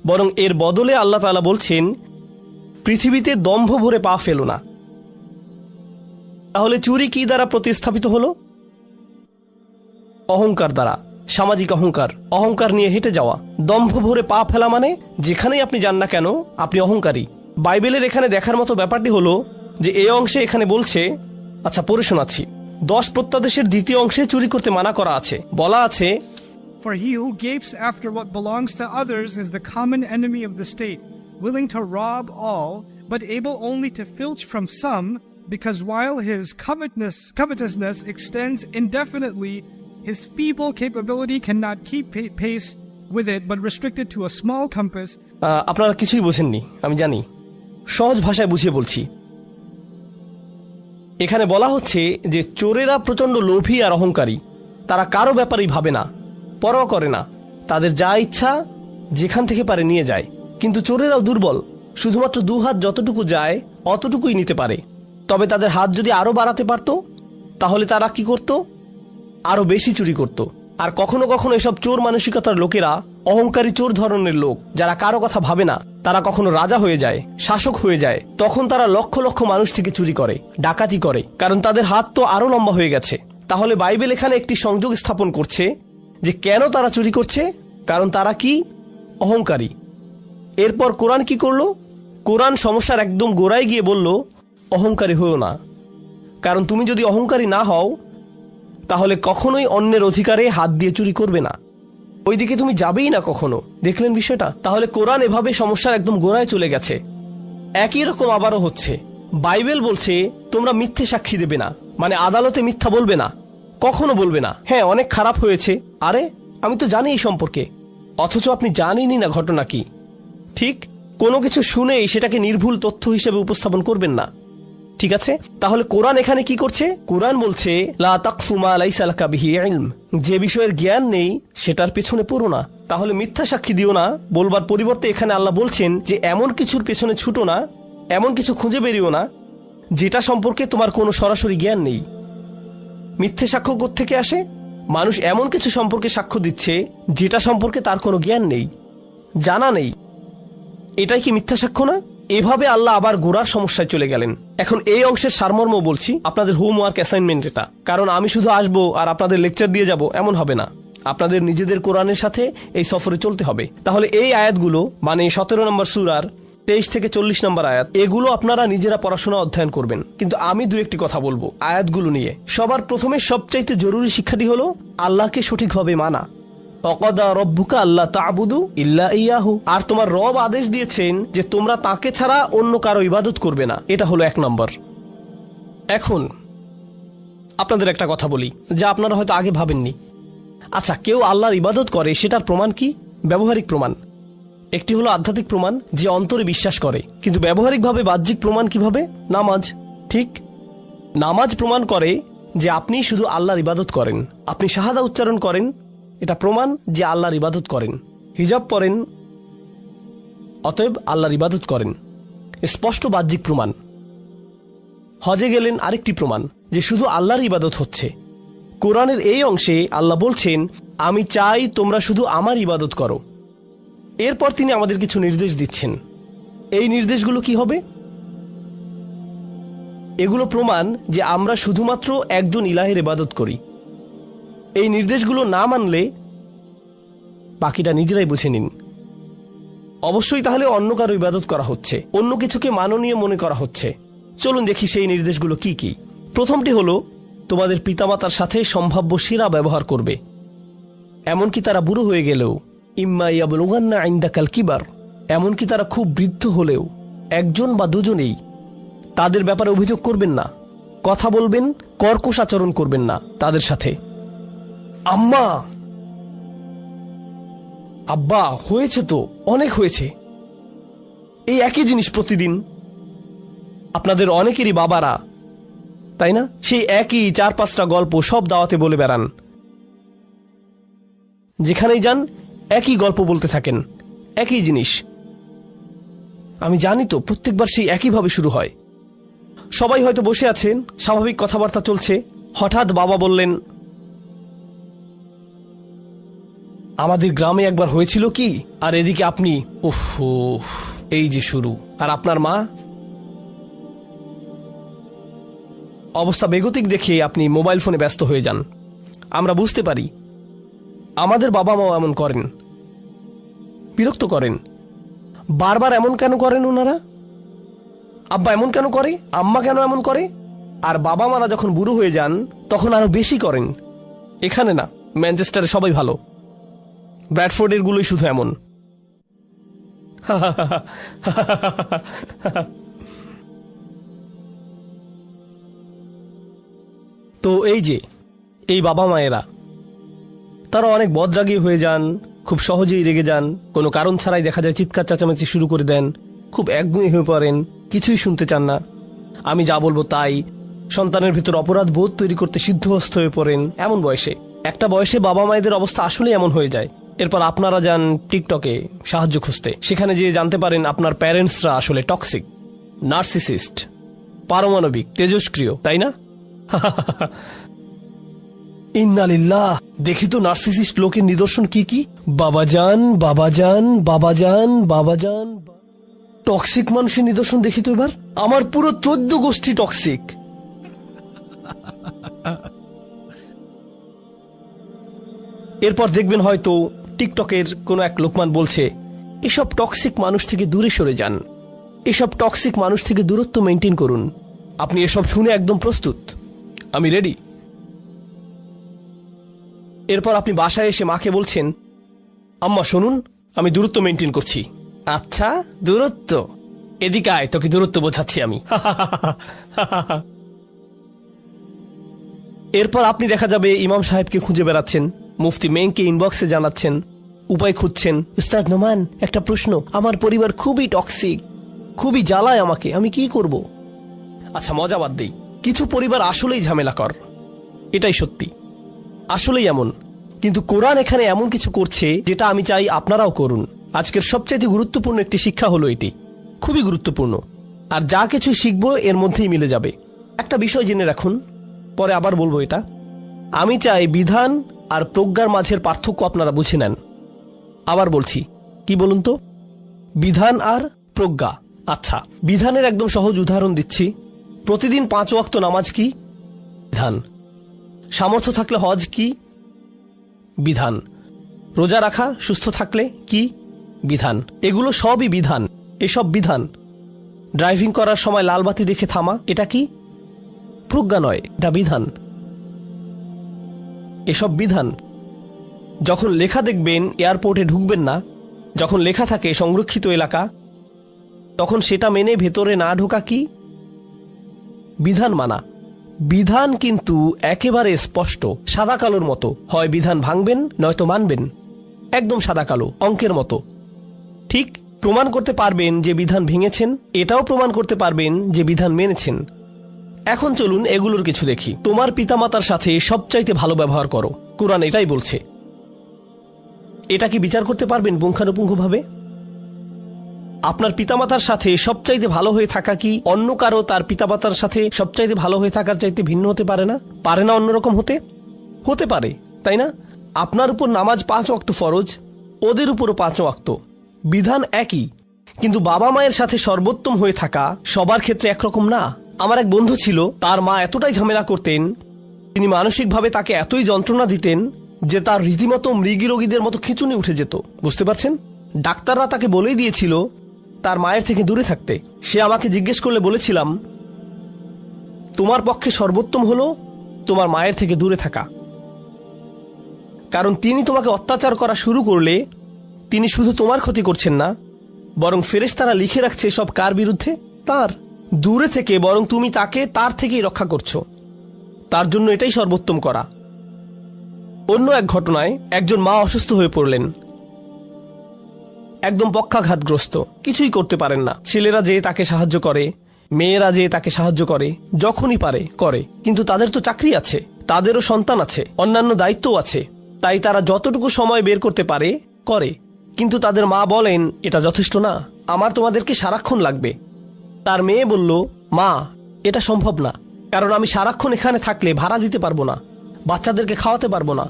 বরং এর বদলে আল্লাহ তাআলা বলছেন পৃথিবীতে দম্ভ ভরে পা ফেলো না। তাহলে চুরি কি দ্বারা প্রতিস্থাপিত হলো? অহংকার দ্বারা, সামাজিক অহংকার, অহংকার নিয়ে হেঁটে যাওয়া। দম্ভ ভরে পা ফেলা মানে যেখানেই আপনি যান না কেন আপনি অহংকারী। বাইবেলের এখানে দেখার মতো ব্যাপারটি হলো যে এই অংশে এখানে বলছে, আচ্ছা পড়ে শোনাচ্ছি, 10 প্রত্যাদেশের দ্বিতীয় অংশে চুরি করতে মানা করা আছে। বলা আছে, For he who gapes after what belongs to others is the common enemy of the state, willing to rob all, but able only to filch from some, because while his covetousness extends indefinitely, his feeble capability cannot keep pace with it, but restricted to a small compass. আপনারা কিছুই বোঝেননি, আমি জানি, সহজ ভাষায় বুঝিয়ে বলছি। এখানে বলা হচ্ছে যে চোরেরা প্রচন্ড লোভী আর অহংকারী। তারা কারো ব্যাপারেই ভাবে না, পরোয়া করে না, তাদের যা ইচ্ছা যেখান থেকে পারে নিয়ে যায়। কিন্তু চোরেরাও দুর্বল, শুধুমাত্র 2 হাত যতটুকু যায় অতটুকুই নিতে পারে। তবে তাদের হাত যদি আরো বাড়াতে পারত, তাহলে তারা কি করত? আরো বেশি চুরি করত। আর কখনো কখনো এসব চোর মানসিকতার লোকেরা অহংকারী চোর ধরনের লোক, যারা কারো কথা ভাবে না, তারা কখনো রাজা হয়ে যায়, শাসক হয়ে যায়। তখন তারা লক্ষ লক্ষ মানুষ থেকে চুরি করে, ডাকাতি করে, কারণ তাদের হাত তো আরো লম্বা হয়ে গেছে। তাহলে বাইবেল এখানে একটি সংযোগ স্থাপন করছে যে কেন তারা চুরি করছে, কারণ তারা কি? অহংকারী। এরপর কোরআন কি করলো? কোরআন সমস্যার একদম গোড়ায় গিয়ে বলল অহংকারী হও না। কারণ তুমি যদি অহংকারী না হও তাহলে কখনোই অন্যের অধিকারে হাত দিয়ে চুরি করবে না, ওইদিকে তুমি যাবেই না কখনো। দেখলেন বিষয়টা? তাহলে কোরআন এভাবে সমস্যার একদম গোড়ায় চলে গেছে। একই রকম আবারও হচ্ছে, বাইবেল বলছে তোমরা মিথ্যে সাক্ষী দেবে না, মানে আদালতে মিথ্যা বলবে না, কখনো বলবে না। হ্যাঁ, অনেক খারাপ হয়েছে, আরে আমি তো জানি এই সম্পর্কে, অথচ আপনি জানেনই না ঘটনা কি। ঠিক কোনো কিছু শুনেই সেটাকে নির্ভুল তথ্য হিসেবে উপস্থাপন করবেন না, ঠিক আছে? তাহলে কোরআন এখানে কি করছে? কোরআন বলছে লা তাকফু মা লাইসা লাকা বিহি ইলম, যে বিষয়ের জ্ঞান নেই সেটার পেছনে পড়ো না। তাহলে মিথ্যা সাক্ষী দিও না বলবার পরিবর্তে এখানে আল্লাহ বলছেন যে এমন কিছুর পেছনে ছুটো না, এমন কিছু খুঁজে বেরিও না যেটা সম্পর্কে তোমার কোনো সরাসরি জ্ঞান নেই। মিথ্যে সাক্ষ্য কোত্থেকে আসে? মানুষ এমন কিছু সম্পর্কে সাক্ষ্য দিচ্ছে যেটা সম্পর্কে তার কোনো জ্ঞান নেই, জানা নেই। এটাই কি মিথ্যা সাক্ষ্য না? এভাবে আল্লাহ আবার গোড়ার সমস্যায় চলে গেলেন। এখন এই অংশের সারমর্ম বলছি, আপনাদের হোমওয়ার্ক অ্যাসাইনমেন্ট এটা। কারণ আমি শুধু আসবো আর আপনাদের লেকচার দিয়ে যাব এমন হবে না, আপনাদের নিজেদের কোরআনের সাথে এই সফরে চলতে হবে। তাহলে এই আয়াতগুলো, মানে 17 নম্বর সূরার 23 থেকে 40 নম্বর আয়াত, এগুলো আপনারা নিজেরা পড়াশোনা অধ্যয়ন করবেন। কিন্তু আমি 2-1টি কথা বলবো আয়াতগুলো নিয়ে। সবার প্রথমে সবচাইতে জরুরি শিক্ষাটি হলো আল্লাহকে সঠিকভাবে মানা। ওয়াকাদা রব্বুকা আল্লা তা'বুদু ইল্লা ইয়াহু, আর তোমার রব আদেশ দিয়েছেন যে তোমরা তাকে ছাড়া অন্য কারো ইবাদত করবে না। এটা হলো 1 নম্বর। এখন আপনাদের একটা কথা বলি যা আপনারা হয়তো আগে ভাবেননি। আচ্ছা, কেউ আল্লাহর ইবাদত করে, সেটার প্রমাণ কি? ব্যবহারিক প্রমাণ। একটি হলো আধ্যাত্মিক প্রমাণ, যে অন্তরে বিশ্বাস করে। কিন্তু ব্যবহারিকভাবে বাহ্যিক প্রমাণ কিভাবে? নামাজ। ঠিক, নামাজ প্রমাণ করে যে আপনি শুধু আল্লাহর ইবাদত করেন। আপনি শাহাদা উচ্চারণ করেন, এটা প্রমাণ যে আল্লাহর ইবাদত করেন। হিজাব পরেন, অতএব আল্লাহর ইবাদত করেন, স্পষ্ট বাহ্যিক প্রমাণ। হজে গেলেন, আরেকটি প্রমাণ যে শুধু আল্লাহর ইবাদত হচ্ছে। কোরআনের এই অংশে আল্লাহ বলছেন আমি চাই তোমরা শুধু আমার ইবাদত করো। এরপর তিনি আমাদের কিছু নির্দেশ দিচ্ছেন। এই নির্দেশগুলো কি হবে? এগুলো প্রমাণ যে আমরা শুধুমাত্র একজন ইলাহের ইবাদত করি। এই নির্দেশগুলো না মানলে বাকিটা নিজেরাই বুঝে নিন। অবশ্যই তাহলে অন্য কারো ইবাদত করা হচ্ছে, অন্য কিছুকে মাননীয় মনে করা হচ্ছে। চলুন দেখি সেই নির্দেশগুলো কি কি। প্রথমটি হলো তোমাদের পিতামাতার সাথে সম্ভাব্য সেরা ব্যবহার করবে, এমনকি তারা বুড়ো হয়ে গেলেও। ইম্মা ইয়াবলুগান্না ইনদাকাল কিবার, এমনকি তারা খুব বৃদ্ধ হলেও একজন বা দুজনেই। তাদের ব্যাপারে অভিযোগ করবেন না, কথা বলবেন, কর্কশ আচরণ করবেন না তাদের সাথে। আম্মা, আব্বা, হয়েছে তো, অনেক হয়েছে, এই একই জিনিস প্রতিদিন। আপনাদের অনেকেরই বাবারা, তাই না, সেই একই 4-5টা গল্প সব দাওয়াতে বলে বেড়ান। যেখানেই যান একই গল্প বলতে থাকেন, একই জিনিস। আমি জানি তো, প্রত্যেকবার সেই একইভাবে শুরু হয়। সবাই হয়তো বসে আছেন, স্বাভাবিক কথাবার্তা চলছে, হঠাৎ বাবা বললেন, আমাদের গ্রামে একবার হয়েছিল কি, আর এদিকে আপনি, উফ, এই যে শুরু। আর আপনার মা, অবস্থা বেগতিক দেখে আপনি মোবাইল ফোনে ব্যস্ত হয়ে যান। আমরা বুঝতে পারি আমাদের বাবা মাও এমন করেন, বিরক্ত করেন। বারবার এমন কেন করেন ওনারা? আব্বা এমন কেন করে, আম্মা কেন এমন করে? আর বাবা মারা যখন বুড়ো হয়ে যান তখন আরো বেশি করেন। এখানে না, ম্যানচেস্টারে সবাই ভালো, ব্র্যাডফোর্ডের গুলোই শুধু এমন। তো এই যে এই বাবা মায়েরা, তারা অনেক বদরাগী হয়ে যান, খুব সহজেই রেগে যান, কোনো কারণ ছাড়াই দেখা যায় চিৎকার চেঁচামেচি শুরু করে দেন, খুব একগুঁয়ে হয়ে পড়েন, কিছুই শুনতে চান না, আমি যা বলবো তাই। সন্তানের ভিতর অপরাধ বোধ তৈরি করতে সিদ্ধহস্ত হয়ে পড়েন। এমন বয়সে, একটা বয়সে বাবা মায়েদের অবস্থা আসলে এমন হয়ে যায়। এরপর আপনারা যান টিকটকে সাহায্য খুঁজতে, সেখানে যেয়ে জানতে পারেন আপনার প্যারেন্টসরা আসলে টক্সিক, নার্সিসিস্ট, পারমাণবিক, তেজস্ক্রিয়, তাই না? ইন্নালিল্লাহ, দেখি তো নার্সিসিস্ট লোকের নিদর্শন কি কি। বাবাজান, বাবাজান, বাবাজান, বাবাজান। টক্সিক মানুষের নিদর্শন দেখি তো এবার। আমার পুরো 14 গোষ্ঠী টক্সিক। এরপর দেখবেন হয়তো টিকটকের কোনো এক লোকমান বলছে, এসব টক্সিক মানুষ থেকে দূরে সরে যান, এসব টক্সিক মানুষ থেকে দূরত্ব মেনটেন করুন। আপনি এসব শুনে একদম প্রস্তুত, আমি রেডি। এরপর আপনি বাসায় এসে মাকে বলছেন, আম্মা শুনুন, আমি দূরত্ব মেনটেন করছি। আচ্ছা, দূরত্ব, এদিকে আয়, তোকে দূরত্ব বোঝাচ্ছি আমি। এরপর আপনি দেখা যাবে ইমাম সাহেবকে খুঁজে বেড়াচ্ছেন, মুফতি মেনকে ইনবক্সে জানাচ্ছেন, উপায় খুঁজছেন। উস্তাদ নোমান, একটা প্রশ্ন, আমার পরিবার খুবই টক্সিক, খুবই জ্বালায় আমাকে, আমি কি করব? আচ্ছা, মজা বাদ দেই, কিছু পরিবার আসলেই ঝামেলাকর, এটাই সত্যি, আসলেই এমন। কিন্তু কোরআন এখানে এমন কিছু করছে যেটা আমি চাই আপনারাও করুন। আজকের সবচেয়ে গুরুত্বপূর্ণ একটি শিক্ষা হলো এটি, খুবই গুরুত্বপূর্ণ, আর যা কিছু শিখবো এর মধ্যেই মিলে যাবে। একটা বিষয় জেনে রাখুন, পরে আবার বলবো এটা। আমি চাই বিধান আর প্রজ্ঞার মাঝের পার্থক্য আপনারা বুঝে নেন। আবার বলছি, কি বলুন তো, বিধান আর প্রজ্ঞা। আচ্ছা, বিধানের একদম সহজ উদাহরণ দিচ্ছি। প্রতিদিন 5 ওয়াক্ত নামাজ কি? বিধান। সামর্থ্য থাকলে হজ কি? বিধান। রোজা রাখা সুস্থ থাকলে কি? বিধান। এগুলো সবই বিধান, এসব বিধান। ড্রাইভিং করার সময় লাল বাতি দেখে থামা, এটা কি? প্রজ্ঞা নয়, এটা বিধান। এসব বিধান। যখন লেখা দেখবেন এয়ারপোর্টে ঢুকবেন না, যখন লেখা থাকে সংরক্ষিত এলাকা, তখন সেটা মেনে ভেতরে না ঢোকা কি? বিধান মানা। বিধান কিন্তু একেবারে স্পষ্ট, সাদা কালোর মতো, হয় বিধান ভাঙবেন নয়তো মানবেন, একদম সাদা কালো, অঙ্কের মতো। ঠিক প্রমাণ করতে পারবেন যে বিধান ভেঙেছেন, এটাও প্রমাণ করতে পারবেন যে বিধান মেনেছেন। এখন চলুন এগুলোর কিছু দেখি। তোমার পিতামাতার সাথে সবচাইতে ভালো ব্যবহার করো, কোরআন এটাই বলছে। এটা কি বিচার করতে পারবেন পুঙ্খানুপুঙ্খভাবে? আপনার পিতামাতার সাথে সবচাইতে ভালো হয়ে থাকা কি অন্য কারো তার পিতামাতার সাথে সবচাইতে ভালো হয়ে থাকার চাইতে ভিন্ন হতে পারে না? পারে না অন্যরকম হতে? হতে পারে, তাই না? আপনার উপর নামাজ 5 ওয়াক্ত ফরজ, ওদের উপরও 5 ওয়াক্ত। বিধান একই, কিন্তু বাবা মায়ের সাথে সর্বোত্তম হয়ে থাকা সবার ক্ষেত্রে একরকম না। আমার এক বন্ধু ছিল, তার মা এতটাই ঝামেলা করতেন, তিনি মানসিকভাবে তাকে এতই যন্ত্রণা দিতেন যে তার রীতিমতো মৃগী রোগীদের মতো খিঁচুনি উঠে যেত। বুঝতে পারছেন? ডাক্তাররা তাকে বলেই দিয়েছিল তার মায়ের থেকে দূরে থাকতে। সে আমাকে জিজ্ঞেস করলে বলেছিলাম, তোমার পক্ষে সর্বোত্তম হলো তোমার মায়ের থেকে দূরে থাকা, কারণ তিনি তোমাকে অত্যাচার করা শুরু করলে তিনি শুধু তোমার ক্ষতি করছেন না, বরং ফেরেশতারা লিখে রাখছে সব কার বিরুদ্ধে? তার। দূরে থেকে বরং তুমি তাকে তার থেকেই রক্ষা করছো। তার জন্য এটাই সর্বোত্তম করা। অন্য এক ঘটনায় একজন মা অসুস্থ হয়ে পড়লেন, একদম পক্ষাঘাতগ্রস্ত, কিছুই করতে পারেন না। ছেলেরা যেয়ে তাকে সাহায্য করে, মেয়েরা যেয়ে তাকে সাহায্য করে, যখনই পারে করে, কিন্তু তাদের তো চাকরি আছে, তাদেরও সন্তান আছে, অন্যান্য দায়িত্বও আছে, তাই তারা যতটুকু সময় বের করতে পারে করে। কিন্তু তাদের মা বলেন, এটা যথেষ্ট না, আমার তোমাদেরকে সারাক্ষণ লাগবে। তার মেয়ে বলল, মা, এটা সম্ভব না, কারণ আমি সারাক্ষণ এখানে থাকলে ভাড়া দিতে পারবো না, বাচ্চাদেরকে খাওয়াতে পারবো না,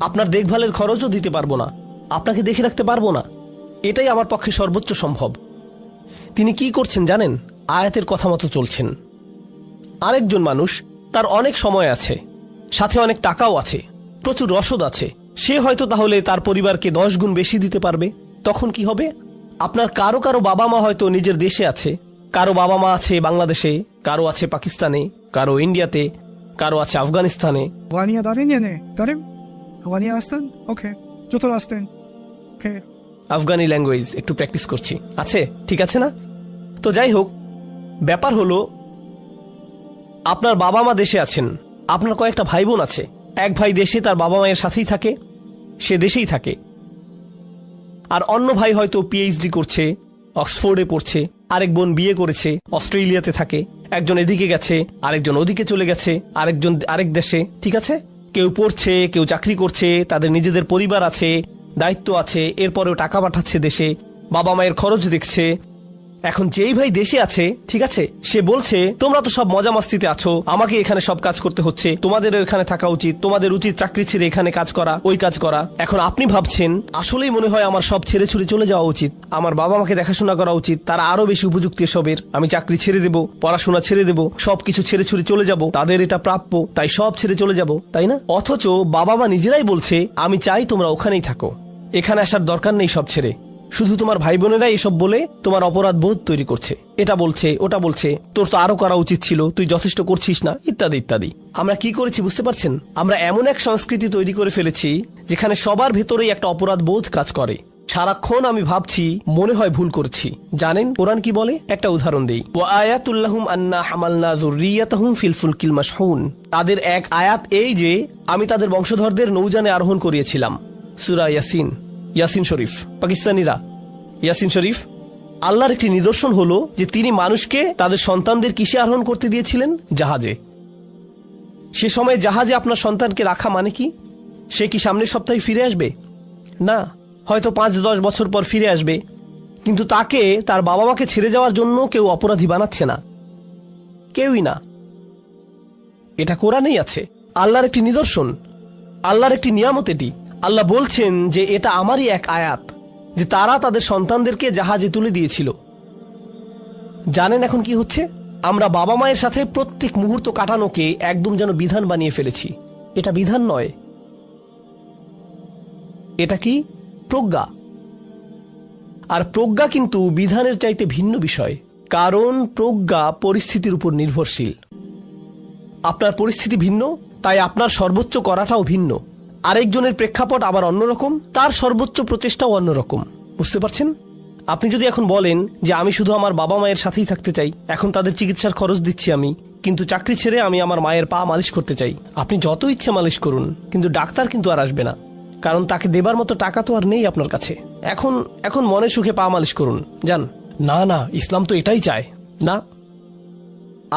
আপনার দেখভালের খরচও দিতে পারবো না, আপনাকে দেখে রাখতে পারবো না, এটাই আমার পক্ষে সর্বোচ্চ সম্ভব। তিনি কি করছেন জানেন? আয়াতের কথা মতো চলছেন। আরেকজন মানুষ, তার অনেক সময় আছে, সাথে অনেক টাকাও আছে, প্রচুর রসদ আছে, সে হয়তো তাহলে তার পরিবারকে 10 গুণ বেশি দিতে পারবে। তখন কি হবে? আপনার কারো কারো বাবা মা হয়তো নিজের দেশে আছে, কারো বাবা মা আছে বাংলাদেশে, কারো আছে পাকিস্তানে, কারো ইন্ডিয়াতে, কারো আছে আফগানিস্তানে। Wania darin yene. Darim? Wania astan? Okay. Jotor astan. Okay. Afghani language একটু প্র্যাকটিস করছি। আছে, ঠিক আছে না? তো যাই হোক, ব্যাপার হলো আপনার বাবা মা দেশে আছেন, আপনার কয়েকটা ভাই বোন আছে। এক ভাই দেশে তার বাবা মায়ের সাথেই থাকে, সে দেশেই থাকে। আর অন্য ভাই হয়তো পিএইচডি করছে, অক্সফোর্ডে পড়ছে, আরেক বোন বিয়ে করেছে, অস্ট্রেলিয়াতে থাকে, একজন এদিকে গেছে, আরেকজন ওদিকে চলে গেছে, আরেকজন আরেক দেশে। ঠিক আছে? কেউ পড়ছে, কেউ চাকরি করছে, তাদের নিজেদের পরিবার আছে, দায়িত্ব আছে, এরপরেও টাকা পাঠাচ্ছে দেশে, বাবা মায়ের খরচ দেখছে। এখন যেই ভাই দেশে আছে, ঠিক আছে, সে বলছে, তোমরা তো সব মজা মাস্তিতে আছো, আমাকে এখানে সব কাজ করতে হচ্ছে, তোমাদেরও এখানে থাকা উচিত, তোমাদের উচিত চাকরি ছেড়ে এখানে কাজ করা, ওই কাজ করা। এখন আপনি ভাবছেন, আসলেই মনে হয় আমার সব ছেড়ে ছুড়ে চলে যাওয়া উচিত, আমার বাবা মাকে দেখাশোনা করা উচিত, তারা আরো বেশি উপযুক্ত এসবের, আমি চাকরি ছেড়ে দেব, পড়াশোনা ছেড়ে দেব, সবকিছু ছেড়ে ছুড়ে চলে যাব, তাদের এটা প্রাপ্য, তাই সব ছেড়ে চলে যাব, তাই না? অথচ বাবা মা নিজেরাই বলছে, আমি চাই তোমরা ওখানেই থাকো, এখানে আসার দরকার নেই সব ছেড়ে। শুধু তোমার ভাই বোনেরাই এসব বলে তোমার অপরাধ বোধ তৈরি করছে, এটা বলছে, ওটা বলছে, তোর তো আরো করা উচিত ছিল, তুই যথেষ্ট করছিস না, ইত্যাদি ইত্যাদি। আমরা কি করেছি বুঝতে পারছেন? আমরা এমন এক সংস্কৃতি তৈরি করে ফেলেছি যেখানে সবার ভেতরেই একটা অপরাধ বোধ কাজ করে। সারাক্ষণ আমি ভাবছি, মনে হয় ভুল করছি। জানেন কোরআন কি বলে? একটা উদাহরণ দেই। ওয়া আয়াতুল্লাহুম আন্না হামালনা যুররিয়াতাহুম ফিল ফুলকিল মাশহুন। তাদের এক আয়াত এই যে আমি তাদের বংশধরদের নৌযানে আরোহণ করিয়েছিলাম। সূরা ইয়াসিন, ইয়াসিন শরীফ। পাকিস্তানিরা ইয়াসিন শরীফ। আল্লাহর একটি নিদর্শন হলো যে তিনি মানুষকে তাদের সন্তানদের কিসে আরোহণ করতে দিয়েছিলেন? জাহাজে। সে সময় জাহাজে আপনার সন্তানকে রাখা মানে কি? সে কি সামনের সপ্তাহে ফিরে আসবে? না, হয়তো 5-10 বছর পর ফিরে আসবে, কিন্তু তাকে তার বাবা মাকে ছেড়ে যাওয়ার জন্য কেউ অপরাধী বানাচ্ছে না, কেউই না। এটা কোরআনেই আছে, আল্লাহর একটি নিদর্শন, আল্লাহর একটি নিয়ামত। এটি আল্লাহ বলছেন যে এটা আমারই এক আয়াত, যে তারা তাদের সন্তানদেরকে জাহাজে তুলে দিয়েছিল। জানেন এখন কি হচ্ছে? আমরা বাবা মায়ের সাথে প্রত্যেক মুহূর্ত কাটানোকে একদম যেন বিধান বানিয়ে ফেলেছি। এটা বিধান নয়, এটা কি? প্রজ্ঞা। আর প্রজ্ঞা কিন্তু বিধানের চাইতে ভিন্ন বিষয়, কারণ প্রজ্ঞা পরিস্থিতির উপর নির্ভরশীল। আপনার পরিস্থিতি ভিন্ন, তাই আপনার সর্বোচ্চ করাটাও ভিন্ন। আরেকজনের প্রেক্ষাপট আবার অন্যরকম, তার সর্বোচ্চ প্রচেষ্টাও অন্যরকম। বুঝতে পারছেন? আপনি যদি এখন বলেন যে আমি শুধু আমার বাবা মায়ের সাথেই থাকতে চাই, এখন তাদের চিকিৎসার খরচ দিচ্ছি আমি, কিন্তু চাকরি ছেড়ে আমি আমার মায়ের পা মালিশ করতে চাই, আপনি যত ইচ্ছে মালিশ করুন, কিন্তু ডাক্তার কিন্তু আর আসবে না, কারণ তাকে দেবার মতো টাকা তো আর নেই আপনার কাছে। এখন মনে সুখে পা মালিশ করুন, যান। না না, ইসলাম তো এটাই চায় না।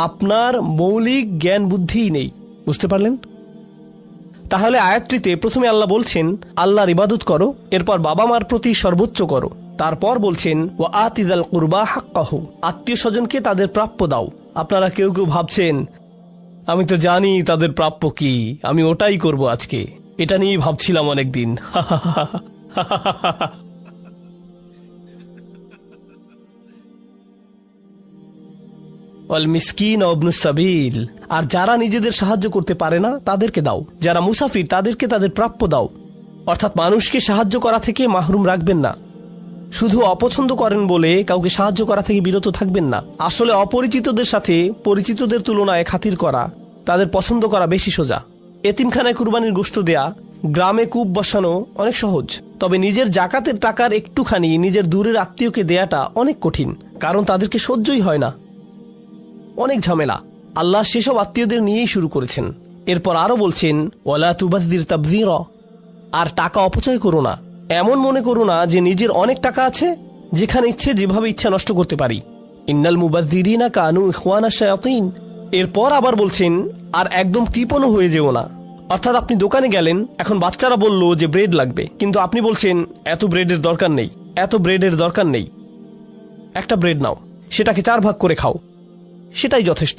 আপনার মৌলিক জ্ঞান বুদ্ধিই নেই। বুঝতে পারলেন? তাহলে আয়াতটিতে প্রথমে আল্লাহ বলছেন আল্লাহর ইবাদত করো, এরপর বাবা মার প্রতি সর্বোচ্চ করো, তারপর বলছেন ওয়া আতিযাল কুরবা হাক্কাহু, আত্মীয় স্বজনকে তাদের প্রাপ্য দাও। আপনারা কেউ কেউ ভাবছেন আমি তো জানি তাদের প্রাপ্য কি, আমি ওটাই করব আজকে, এটা নিয়েই ভাবছিলাম অনেকদিন। ওয়াল মিসকিন ও ইবনুস সাবিল, আর যারা নিজেদের সাহায্য করতে পারে না তাদেরকে দাও, যারা মুসাফির তাদেরকে তাদের প্রাপ্য দাও। অর্থাৎ মানুষকে সাহায্য করা থেকে মাহরুম রাখবেন না। শুধু অপছন্দ করেন বলে কাউকে সাহায্য করা থেকে বিরত থাকবেন না। আসলে অপরিচিতদের সাথে পরিচিতদের তুলনায় খাতির করা, তাদের পছন্দ করা বেশি সোজা। এতিমখানায় কুরবানির গোশত দেয়া, গ্রামে কূপ বসানো অনেক সহজ, তবে নিজের জাকাতের টাকার একটুখানি নিজের দূরের আত্মীয়কে দেয়াটা অনেক কঠিন, কারণ তাদেরকে সহ্যই হয় না, অনেক ঝামেলা। আল্লাহ সেসব আত্মীয়দের নিয়েই শুরু করেছেন। এরপর আরো বলছেন, ওয়ালা তুবাযযির তাবযীরা, আর টাকা অপচয় করো না। এমন মনে করো না যে নিজের অনেক টাকা আছে, যেখানে ইচ্ছে যেভাবে ইচ্ছা নষ্ট করতে পারি। ইন্নাল মুবাযযিরিনা কানু ইখওয়ানাশ শায়াতিন। এরপর আবার বলছেন, আর একদম কৃপণও হয়ে যেও না। অর্থাৎ আপনি দোকানে গেলেন, এখন বাচ্চারা বলল যে ব্রেড লাগবে, কিন্তু আপনি বলছেন এত ব্রেডের দরকার নেই, এত ব্রেডের দরকার নেই, একটা ব্রেড নাও, সেটাকে 4 ভাগ করে খাও, সেটাই যথেষ্ট,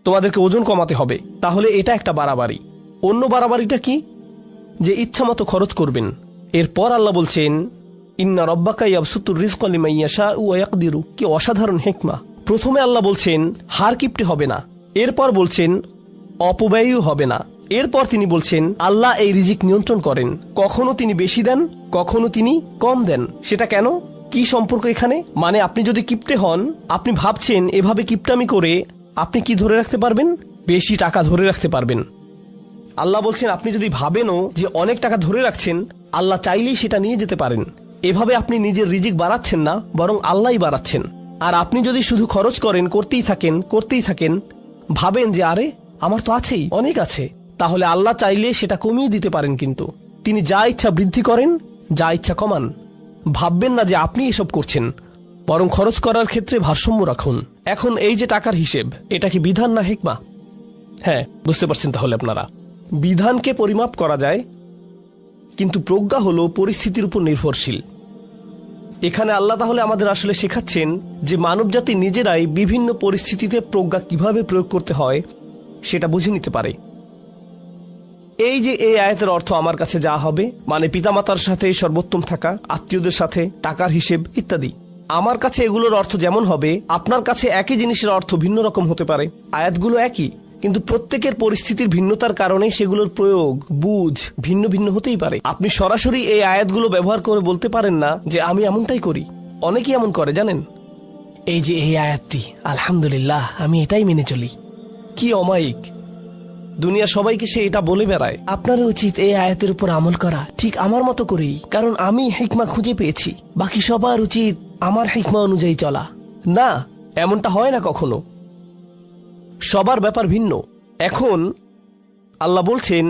তোমাদেরকে ওজন কমাতে হবে। তাহলে এটা একটা বাড়াবাড়ি। অন্য বাড়াবাড়িটা কি? যে ইচ্ছা মতো খরচ করবেন। এরপর আল্লাহ বলছেন, ইন্না রব্বাকা ইয়াবসুতুর রিজকা লিমান ইয়াশাউ ওয়া ইয়াকদিরু। কি অসাধারণ হিকমা! প্রথমে আল্লাহ বলছেন হার কিপটে হবে না, এরপর বলছেন অপব্যয়ও হবে না, এরপর তিনি বলছেন আল্লাহ এই রিজিক নিয়ন্ত্রণ করেন, কখনো তিনি বেশি দেন, কখনো তিনি কম দেন। সেটা কেন? কি সম্পর্ক এখানে? মানে আপনি যদি কিপটে হন, আপনি ভাবছেন এভাবে কিপটামি করে আপনি কি ধরে রাখতে পারবেন? বেশি টাকা ধরে রাখতে পারবেন। আল্লাহ বলছেন আপনি যদি ভাবেনও যে অনেক টাকা ধরে রাখছেন, আল্লাহ চাইলেই সেটা নিয়ে যেতে পারেন। এভাবে আপনি নিজের রিজিক বাড়াচ্ছেন না, বরং আল্লাহই বাড়াচ্ছেন। আর আপনি যদি শুধু খরচ করেন, করতেই থাকেন, ভাবেন যে আরে আমার তো আছেই, অনেক আছে, তাহলে আল্লাহ চাইলে সেটা কমিয়ে দিতে পারেন। কিন্তু তিনি যা ইচ্ছা বৃদ্ধি করেন, যা ইচ্ছা কমান। ভাববেন না যে আপনি এসব করছেন, বরং খরচ করার ক্ষেত্রে ভারসাম্য রাখুন। এখন এই যে টাকার হিসেব, এটা কি বিধান না হিকমা? হ্যাঁ, বুঝতে পারছেন তাহলে আপনারা। বিধানকে পরিমাপ করা যায়, কিন্তু প্রজ্ঞা হলো পরিস্থিতির উপর নির্ভরশীল। এখানে আল্লাহ তাহলে আমাদের আসলে শেখাচ্ছেন যে মানবজাতি নিজেরাই বিভিন্ন পরিস্থিতিতে প্রজ্ঞা কিভাবে প্রয়োগ করতে হয় সেটা বুঝে নিতে পারে। এই যে এই আয়াতের অর্থ আমার কাছে যা হবে, মানে পিতামাতার সাথে সর্বোত্তম থাকা, আত্মীয়দের সাথে টাকার হিসেব ইত্যাদি, আমার কাছে এগুলোর অর্থ যেমন হবে, আপনার কাছে একই জিনিসের অর্থ ভিন্ন রকম হতে পারে। আয়াতগুলো একই, কিন্তু প্রত্যেকের পরিস্থিতির ভিন্নতার কারণে সেগুলোর প্রয়োগ, বুঝ ভিন্ন ভিন্ন হতেই পারে। আপনি সরাসরি এই আয়াতগুলো ব্যবহার করে বলতে পারেন না যে আমি এমনটাই করি। অনেকেই এমন করে, জানেন। এই যে এই আয়াতটি, আলহামদুলিল্লাহ আমি এটাই মেনে চলি। কি অমায়িক! দুনিয়া সবাইকে সে এটা বলে বেড়ায়। আপনার উচিত এই আয়াতের উপর আমল করা, ঠিক আমার মতো করেই, কারণ আমি হিকমা খুঁজে পেয়েছি। বাকি সবার উচিত আমার হিকমা অনুযায়ী চলা। না, এমনটা হয় না কখনো। সবার ব্যাপার ভিন্ন। এখন আল্লাহ বলছেন,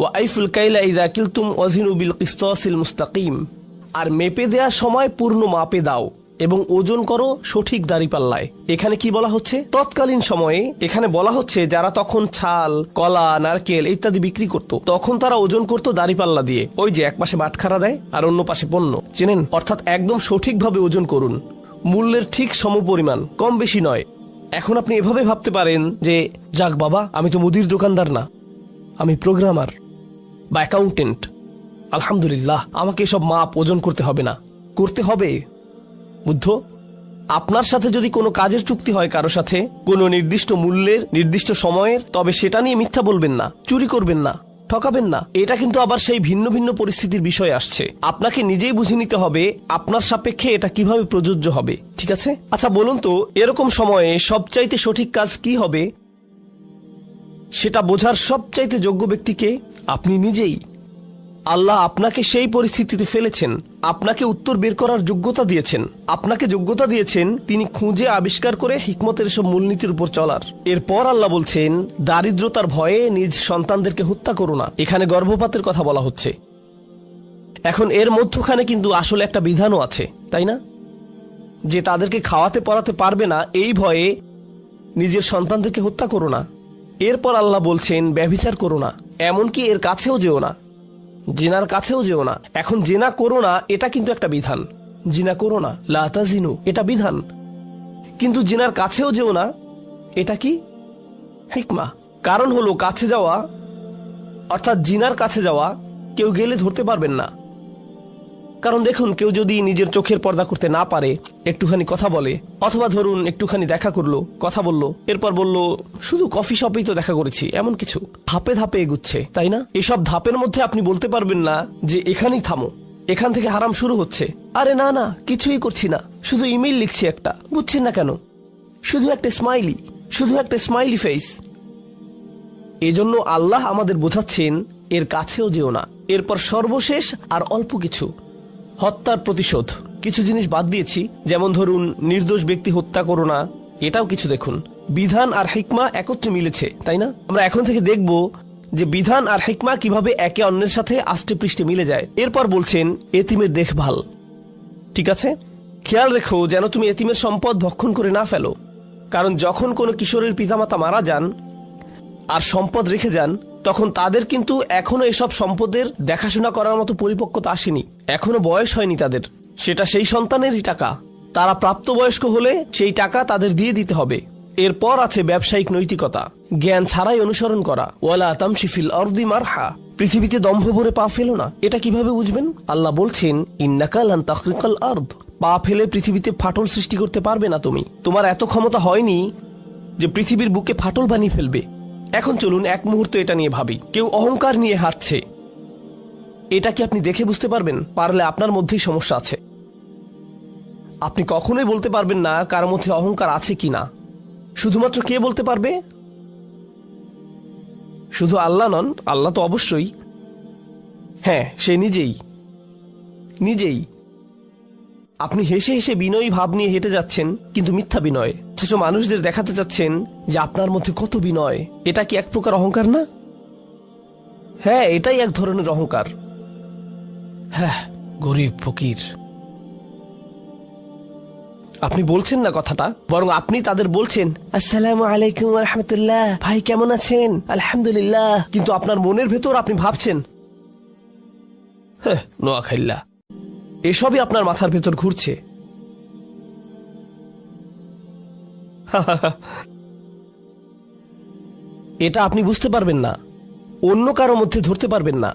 ওয়াইফুল কাইলা ইযা কিলতুম ওয়াজিনু বিল কিসতাসিল মুস্তাকিম, আর মেপে দেওয়ার সময় পূর্ণ মাপে দাও এবং ওজন করো সঠিক দাঁড়িপাল্লায়। এখানে কি বলা হচ্ছে? তৎকালীন সময়ে এখানে বলা হচ্ছে যারা তখন ছাল, কলা, নারকেল ইত্যাদি বিক্রি করত, তখন তারা ওজন করত দাঁড়িপাল্লা দিয়ে। ওই যে এক পাশে বাটখারা দেয় আর অন্য পাশে পণ্য, চেনেন? অর্থাৎ একদম সঠিকভাবে ওজন করুন, মূল্যের ঠিক সমপরিমাণ, কম বেশি নয়। এখন আপনি এভাবে ভাবতে পারেন যে যাক বাবা, আমি তো মুদির দোকানদার না, আমি প্রোগ্রামার বা অ্যাকাউন্টেন্ট, আলহামদুলিল্লাহ আমাকে এসব মাপ ওজন করতে হবে না। করতে হবে। বুদ্ধ, আপনার সাথে যদি কোনো কাজের চুক্তি হয় কারো সাথে, কোনো নির্দিষ্ট মূল্যের, নির্দিষ্ট সময়ের, তবে সেটা নিয়ে মিথ্যা বলবেন না, চুরি করবেন না, ঠকাবেন না। এটা কিন্তু আবার সেই ভিন্ন ভিন্ন পরিস্থিতির বিষয় আসছে। আপনাকে নিজেই বুঝে নিতে হবে আপনার সাপেক্ষে এটা কিভাবে প্রযোজ্য হবে। ঠিক আছে? আচ্ছা বলুন তো, এরকম সময়ে সবচাইতে সঠিক কাজ কি হবে? সেটা বোঝার সবচাইতে যোগ্য ব্যক্তিকে আপনি নিজেই। আল্লাহ আপনাকে সেই পরিস্থিতিতে ফেলেছেন, আপনাকে উত্তর বের করার যোগ্যতা দিয়েছেন, আপনাকে যোগ্যতা দিয়েছেন তিনি খুঁজে আবিষ্কার করে হিকমতের সব মূলনীতির উপর চলার। এরপর আল্লাহ বলছেন, দারিদ্রতার ভয়ে নিজ সন্তানদেরকে হত্যা করো না। এখানে গর্ভপাতের কথা বলা হচ্ছে। এখন এর মধ্যখানে কিন্তু আসলে একটা বিধানও আছে, তাই না? যে তাদেরকে খাওয়াতে পড়াতে পারবে না, এই ভয়ে নিজের সন্তানদেরকে হত্যা করো না। এরপর আল্লাহ বলছেন ব্যভিচার করো না, এমনকি এর কাছেও যেও না, জিনার কাছেও যেও না। এখন জিনা করো না, এটা কিন্তু একটা বিধান। জিনা করো না, লা তাজিনু, এটা বিধান। কিন্তু জিনার কাছেও যেও না, এটা কি? হিকমা। কারণ হলো কাছে যাওয়া, অর্থাৎ জিনার কাছে যাওয়া, কেউ গেলে ধরতে পারবেন না। কারণ দেখুন, কেউ যদি নিজের চোখের পর্দা করতে না পারে, একটুখানি কথা বলে, অথবা ধরুন একটুখানি দেখা করলো, কথা বললো, এরপর বলল শুধু কফি শপেই তো দেখা করেছি, এমন কিছু ধাপে ধাপে এগুচ্ছে, তাই না? এসব ধাপের মধ্যে আপনি বলতে পারবেন না যে এখানেই থামো, এখান থেকে হারাম শুরু হচ্ছে। আরে না না, কিছুই করছি না, শুধু ইমেইল লিখছি একটা, বুঝছেন না কেন? শুধু একটা স্মাইলি ফেস। এজন্য আল্লাহ আমাদের বোঝাচ্ছেন এর কাছেও যেও না। এরপর সর্বশেষ আর অল্প কিছু, হত্যার প্রতিশোধ। কিছু জিনিস বাদ দিয়েছি, যেমন ধরুন নির্দোষ ব্যক্তি হত্যা করো না, এটাও কিছু দেখুন। বিধান আর হিকমা একত্রে মিলেছে, তাই না? আমরা এখন থেকে দেখব যে বিধান আর হিকমা কিভাবে একে অন্যের সাথে আষ্টে পৃষ্ঠে মিলে যায়। এরপর বলছেন এতিমের দেখভাল। ঠিক আছে, খেয়াল রেখো যেন তুমি এতিমের সম্পদ ভক্ষণ করে না ফেলো, কারণ যখন কোনো কিশোরের পিতামাতা মারা যান আর সম্পদ রেখে যান, তখন তাদের কিন্তু এখনো এসব সম্পদের দেখাশোনা করার মতো পরিপক্কতা আসেনি, এখনো বয়স হয়নি তাদের। সেটা সেই সন্তানেরই টাকা, তারা প্রাপ্তবয়স্ক হলে সেই টাকা তাদের দিয়ে দিতে হবে। এরপর আছে ব্যবসায়িক নৈতিকতা, জ্ঞান ছাড়াই অনুসরণ করা। ওয়ালা তামশি ফিল আরদি মারহা, পৃথিবীতে দম্ভ ভরে পা ফেলো না। এটা কিভাবে বুঝবেন? আল্লাহ বলছেন ইন্নাকা লান তাখরিকাল আরদ, পা ফেলে পৃথিবীতে ফাটল সৃষ্টি করতে পারবে না তুমি। তোমার এত ক্ষমতা হয়নি যে পৃথিবীর বুকে ফাটল বানিয়ে ফেলবে। এখন চলুন এক মুহূর্ত এটা নিয়ে ভাবি। কেউ অহংকার নিয়ে হাঁটছে, এটা কি আপনি দেখে বুঝতে পারবেন? পারলে আপনার মধ্যেই সমস্যা আছে। আপনি কখনোই বলতে পারবেন না কার মধ্যে অহংকার আছে কিনা। শুধুমাত্র কে বলতে পারবে? শুধু আল্লাহ নন, আল্লাহ তো অবশ্যই, হ্যাঁ সে নিজেই। আপনি হেসে হেসে বিনয়ী ভাব নিয়ে হেঁটে যাচ্ছেন, কিন্তু মিথ্যা বিনয়, অথচ মানুষদের দেখাতে চাচ্ছেন যে আপনার মধ্যে কত বিনয়। এটা কি এক প্রকার অহংকার না? হ্যাঁ, এটাই এক ধরনের অহংকার। হ্যাঁ, গরিব ফকির। আপনি বলছেন না কথাটা, বরং আপনি তাদের বলছেন আসসালামু আলাইকুম ওয়া রাহমাতুল্লাহ, ভাই কেমন আছেন? আলহামদুলিল্লাহ। কিন্তু আপনার মনের ভেতর আপনি ভাবছেন হ্যাঁ নোয়াখাইল্লা। এসবই আপনার মাথার ভেতর ঘুরছে। এটা আপনি বুঝতে পারবেন না, অন্য কারো মধ্যে ধরতে পারবেন না।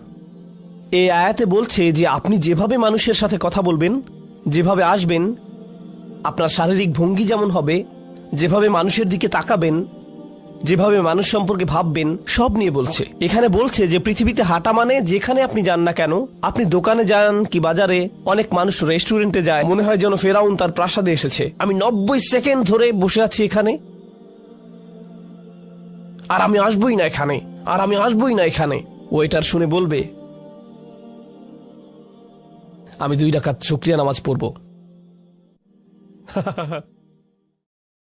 এই আয়াতে বলছে যে আপনি যেভাবে মানুষের সাথে কথা বলবেন, যেভাবে আসবেন, আপনার শারীরিক ভঙ্গি যেমন হবে, যেভাবে মানুষের দিকে তাকাবেন, যেভাবে মানুষ সম্পর্কে ভাববেন, সব নিয়ে বলছে। এখানে বলছে যে পৃথিবীতে হাঁটা মানে যেখানে আপনি যান না কেন, আপনি দোকানে যান কি বাজারে, অনেক মানুষ রেস্টুরেন্টে যায়, মনে হয় যেন ফেরাউন তার প্রাসাদে এসেছে। আমি 90 সেকেন্ড ধরে বসে আছি এখানে, আর আমি আসবই না এখানে। ওয়েটার শুনে বলবে আমি 2 রাকাত শুকরিয়া নামাজ পড়ব।